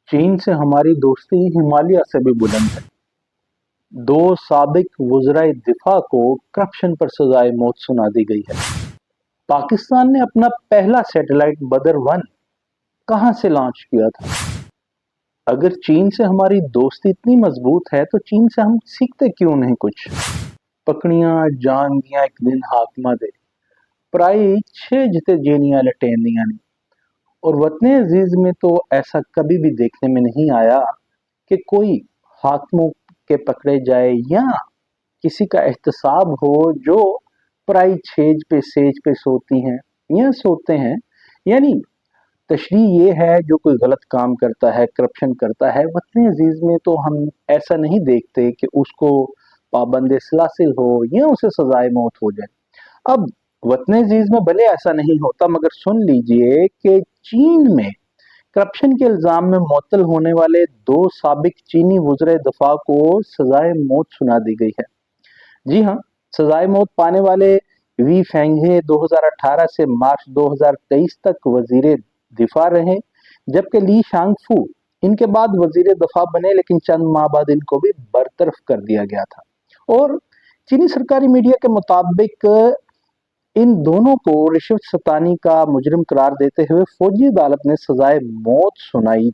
चीन से हमारी दोस्ती हिमालय से भी बुलंद है। दो साबिक वज़राए दिफा को करप्शन पर सजाए मौत सुना दी गई है। पाकिस्तान ने अपना पहला सैटेलाइट बदर-1 कहां से लॉन्च किया था? अगर चीन से हमारी दोस्ती इतनी मजबूत है तो चीन से हम सीखते क्यों नहीं कुछ? पकड़ियां जान दिया एक दिन हाकमा दे, पराई छे जिते जेनिया लटेंदियां नहीं। और वतने अजीज में तो ऐसा कभी भी देखने में नहीं आया कि कोई हाकिमों के पकड़े जाए या किसी का एहतसाब हो जो पराई छेज पे सेज पे सोती हैं या सोते हैं। यानी तशरीह ये है जो कोई गलत काम करता है, करप्शन करता है, वतन अजीज में तो हम ऐसा नहीं देखते कि उसको पाबंद सिलासिल हो या उसे सजाए मौत हो जाए। अब वतन अजीज में भले ऐसा नहीं होता, मगर सुन लीजिए कि चीन में करप्शन के इल्जाम में मुअत्तल होने वाले दो साबिक चीनी वज़राए दफा को सजाए मौत सुना दी गई है। जी हाँ, सजाए मौत पाने वाले वी फेंघे 2018 से मार्च 2023 तक वजीर दिफा रहे, जबकि ली शांगफू इनके बाद वजीर दफा बने, लेकिन चंद माह बाद इनको भी बरतरफ कर दिया गया था। और चीनी सरकारी मीडिया के मुताबिक इन दोनों को रिश्वत सतानी का मुजरिम करार देते हुए फौजी अदालत ने सजाए मौत सुनाई।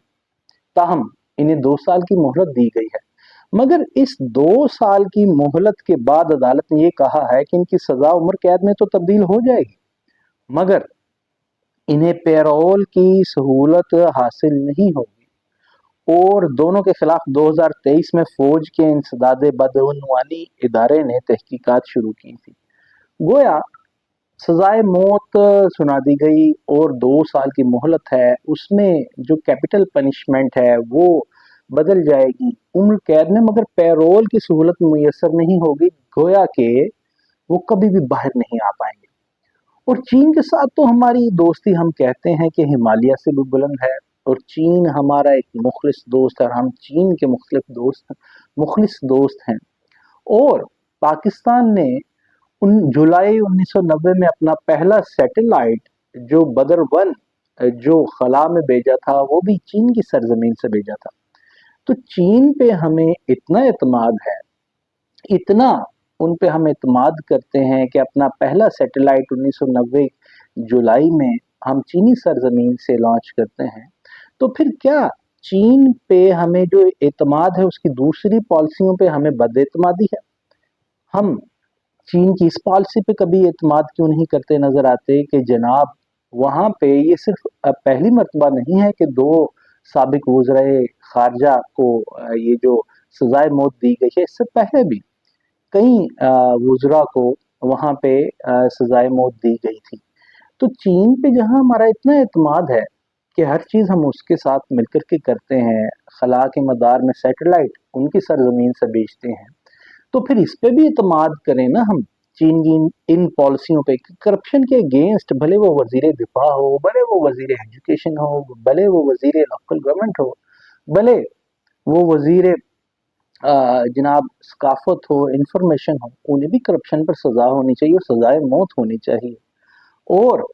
ताहम इन्हें 2 साल की मोहलत दी गई है, मगर इस 2 साल की मोहलत के बाद अदालत ने यह कहा है कि इनकी सजा उम्र कैद में तो तब्दील हो जाएगी, मगर इन्हें पैरोल की सहूलत हासिल नहीं होगी। और दोनों के खिलाफ 2023 में फौज के इंसदादे बदउनवानी इदारे ने तहकीकात शुरू की थी। गोया सजाए मौत सुना दी गई और 2 साल की मोहलत है, उसमें जो कैपिटल पनिशमेंट है वो बदल जाएगी उम्र कैद में, मगर पैरोल की सहूलत मुयसर नहीं होगी। गोया के वो कभी भी बाहर नहीं आ पाएंगे। और चीन के साथ तो हमारी दोस्ती हम कहते हैं कि हिमालय से भी बुलंद है, और चीन हमारा एक मुखलिस दोस्त है और हम चीन के मुखलिस दोस्त हैं। और पाकिस्तान ने जुलाई 1990 में अपना पहला सैटेलाइट जो बदर-1 जो खला में भेजा था, वो भी चीन की सरजमीन से भेजा था। तो चीन पे हमें इतना एतमाद है, इतना उन पे हम एतमाद करते हैं कि अपना पहला सैटेलाइट 1990 जुलाई में हम चीनी सरजमीन से लॉन्च करते हैं। तो फिर क्या चीन पे हमें जो एतमाद है उसकी दूसरी पॉलिसियों पे हमें बदएतमादी है? हम चीन की इस पॉलिसी पे कभी एतमाद क्यों नहीं करते नजर आते कि जनाब वहां पे ये सिर्फ पहली मर्तबा नहीं है कि दो साबिक वज़राए खारजा को ये जो सजाए मौत दी गई है, इससे पहले भी कई वज़रा को वहां पे सजाए मौत दी गई थी। तो चीन पे जहां हमारा इतना एतमाद है कि हर चीज हम उसके साथ मिलकर के करते हैं, खला के मदार में सैटेलाइट उनकी सरजमीन से बेचते हैं, तो फिर इस पे भी इतमाद करें ना हम चीन की इन पॉलिसियों पे। करप्शन के अगेंस्ट भले वो वजीर दिफा हो, भले वो वजीर एजुकेशन हो, भले वो वजीर लोकल गवर्नमेंट हो, भले वो वजीर जनाब सकाफत हो, इंफॉर्मेशन हो, उन्हें भी करप्शन पर सजा होनी चाहिए और सजाए मौत होनी चाहिए। और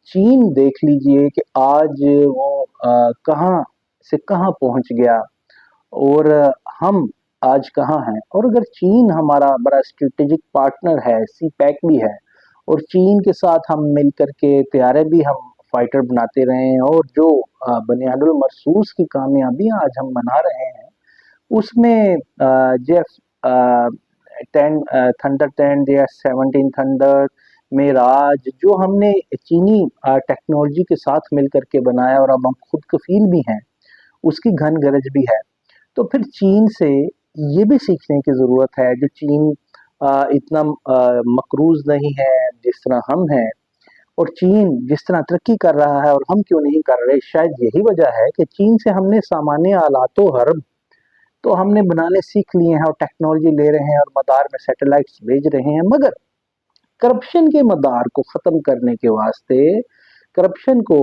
चीन देख लीजिए कि आज वो कहाँ से कहाँ पहुंच गया और हम आज कहाँ हैं। और अगर चीन हमारा बड़ा स्ट्रेटेजिक पार्टनर है, सी पैक भी है, और चीन के साथ हम मिलकर के तैयारे भी हम फाइटर बनाते रहे हैं, और जो बुनियादुल मरसूस की कामयाबियां आज हम मना रहे हैं, उसमें जेफ 10 थंडर 10 या 17 थंडर मेराज जो हमने चीनी टेक्नोलॉजी के साथ मिलकर के बनाया और अब हम खुद कफील भी हैं, उसकी घन गरज भी है। तो फिर चीन से ये भी सीखने की ज़रूरत है, जो चीन इतना मकरूज नहीं है जिस तरह हम हैं, और चीन जिस तरह तरक्की कर रहा है और हम क्यों नहीं कर रहे। शायद यही वजह है कि चीन से हमने सामान्य आलातो हर्ब तो हमने बनाने सीख लिए हैं और टेक्नोलॉजी ले रहे हैं और मदार में सैटेलाइट्स भेज रहे हैं, मगर करप्शन के मदार को ख़त्म करने के वास्ते, करप्शन को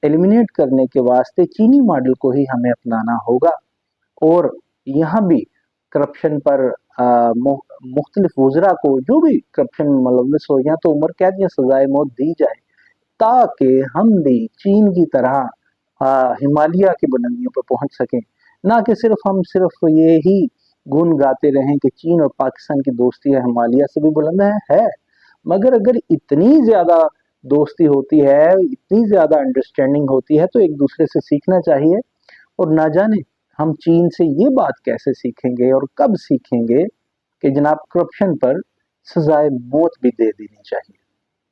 एलिमिनेट करने के वास्ते चीनी मॉडल को ही हमें अपनाना होगा। और यहाँ भी करप्शन पर मुख्तलिफ वज़रा को जो भी करप्शन में मुलव्वस हो, या तो उम्र कैद या सजाए मौत दी जाए, ताकि हम भी चीन की तरह ہمالیہ کی بلندیوں پر پہنچ سکیں، نہ کہ ہم صرف یہی گن گاتے رہیں کہ چین اور پاکستان کی دوستی ہمالیہ سے بھی بلند ہے۔ مگر اگر اتنی زیادہ دوستی ہوتی ہے، اتنی زیادہ انڈرسٹینڈنگ ہوتی ہے، تو ایک دوسرے سے سیکھنا چاہیے، اور نہ جانے ہم چین سے یہ بات کیسے سیکھیں گے اور کب سیکھیں گے کہ جناب کرپشن پر سزائے موت بھی دے دینی چاہیے۔